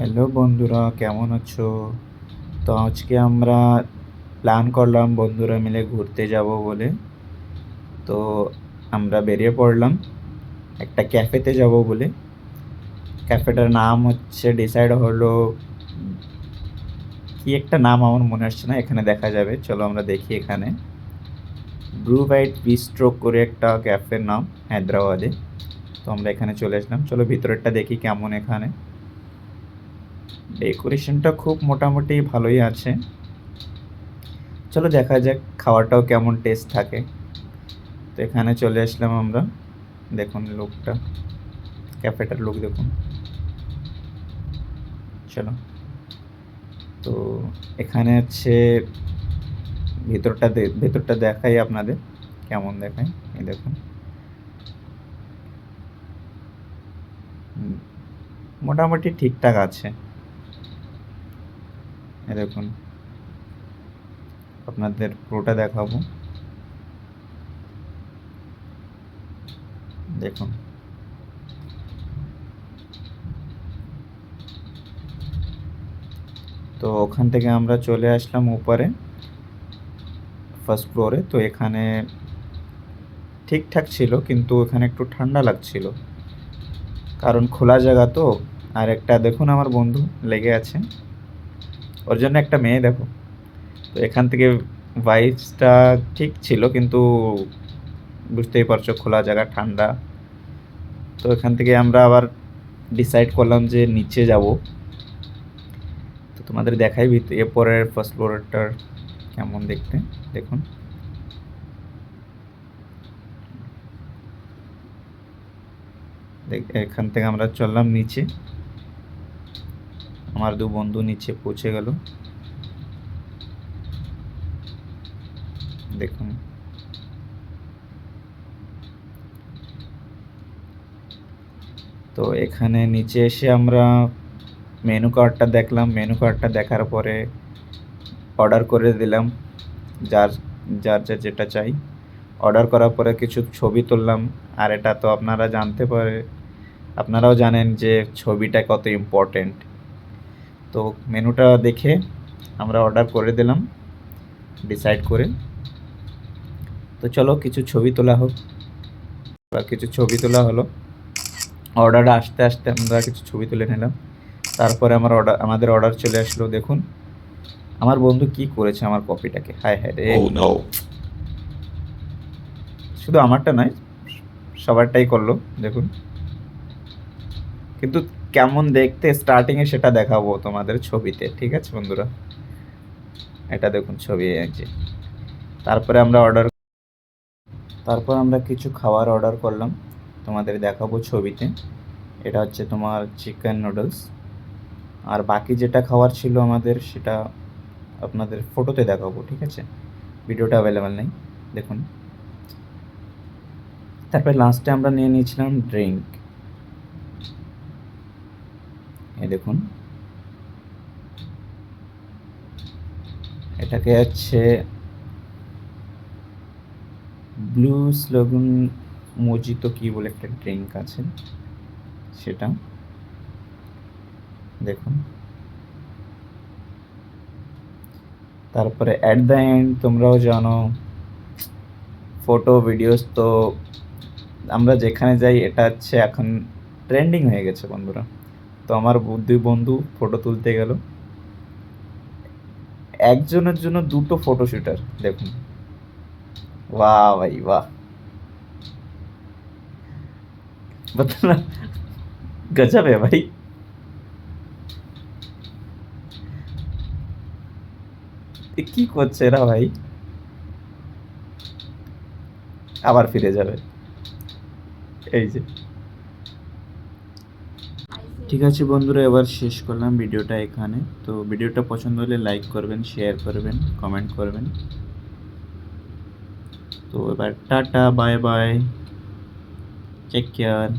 Hello বন্ধুরা, কেমন আছো? তো আজকে আমরা প্ল্যান করলাম বন্ধুরা মিলে ঘুরতে যাব বলে। তো আমরা বেরিয়ে পড়লাম একটা ক্যাফেতে যাব বলে। ক্যাফেটার নাম হচ্ছে ডিসাইড হলো কি একটা নাম আমার মনে আসছে না, এখানে দেখা যাবে। চলো আমরা দেখি এখানে। ব্লু হোয়াইট বিস্ট্রো করে একটা ক্যাফের নাম, হায়দ্রাবাদে। তো আমরা এখানে চলে আসলাম। চলো ভিতরেরটা দেখি কেমন এখানে। ডেকোরেশনটা খুব মোটামুটি ভালোই আছে। চলো দেখা যাক খাওয়াটাও কেমন টেস্ট থাকে। তো এখানে চলে আসলাম আমরা। দেখুন লোকটা, ক্যাফেটার লোক দেখুন। চলো, তো এখানে হচ্ছে ভেতরটা দেখাই আপনাদের কেমন দেখায়। এই দেখুন, মোটামুটি ঠিকঠাক আছে। এই দেখুন, আপনাদের পুরোটা দেখাবো। দেখুন, তো ওখান থেকে আমরা চলে আসলাম উপরে, ফার্স্ট ফ্লোরে। তো এখানে ঠিকঠাক ছিল, কিন্তু এখানে একটু ঠান্ডা লাগছিল, কারণ খোলা জায়গা তো। আর একটা দেখুন আমার বন্ধু লেগে আছে, ওর জন্য একটা মেয়ে দেখো। তো এখান থেকে ভাইবসটা ঠিক ছিল, কিন্তু বুঝতেই পারছো খোলা জায়গা, ঠান্ডা। তো এখান থেকে আমরা আবার ডিসাইড করলাম যে নিচে যাব। তো তোমাদের দেখাই এরপরের ফার্স্ট ফ্লোরটার কেমন দেখতে। দেখুন, এখান থেকে আমরা চললাম নিচে। আমার দু বন্ধু নিচে পৌঁছে গেল। দেখুন, তো এখানে নিচে এসে আমরা মেনু কার্ডটা দেখলাম। মেনু কার্ডটা দেখার পরে অর্ডার করে দিলাম, যার যার যার যেটা চাই। অর্ডার করার পরে কিছু ছবি তুললাম। আর এটা তো আপনারাও জানেন যে ছবিটা কত ইম্পর্টেন্ট। তো মেনুটা দেখে আমরা অর্ডার করে দিলাম ডিসাইড করে। তো চলো কিছু ছবি তোলা হোক, বা কিছু ছবি তোলা হলো। অর্ডারটা আসতে আসতে আমরা কিছু ছবি তুলে নিলাম। তারপরে আমাদের অর্ডার চলে আসলো। দেখুন আমার বন্ধু কি করেছে আমার কপিটাকে, হায় হায় রে। Oh no. শুধু আমারটা নয়, সবারটাই করলো। দেখুন, কিন্তু কেমন দেখতে স্টার্টিংয়ে সেটা দেখাবো তোমাদের ছবিতে, ঠিক আছে বন্ধুরা? এটা দেখুন ছবি এই যে। তারপরে আমরা কিছু খাবার অর্ডার করলাম, তোমাদের দেখাবো ছবিতে। এটা হচ্ছে তোমার চিকেন নুডলস। আর বাকি যেটা খাবার ছিল আমাদের, সেটা আপনাদের ফটোতে দেখাবো, ঠিক আছে? ভিডিওটা অ্যাভেলেবেল নেই, দেখুন। তারপরে লাস্টে আমরা নিয়ে নিয়েছিলাম ড্রিঙ্ক। এই দেখুন, এটাকে হচ্ছে ব্লু স্লোগান মজিতো কি বলে একটা ড্রিঙ্ক আছে, সেটা দেখুন। তারপরে অ্যাট দ্য এন্ড তোমরাও জানো, ফটো ভিডিওস তো আমরা যেখানে যাই এটা হচ্ছে এখন ট্রেন্ডিং হয়ে গেছে বন্ধুরা। তো আমার দুই বন্ধু ফটো তুলতে গেল, একজনের জন্য দুটো ফটো শুটার। দেখুন, বাহ ভাই বাহ, বলতো গজব है ভাই। কি করছে এরা ভাই, আবার ফিরে যাবে। এই যে, ঠিক আছে বন্ধুরা, এবার শেষ করলাম ভিডিওটা এখানে। তো ভিডিওটা পছন্দ হলে লাইক করবেন, শেয়ার করবেন, কমেন্ট করবেন। তো এবার tata, bye bye, take care.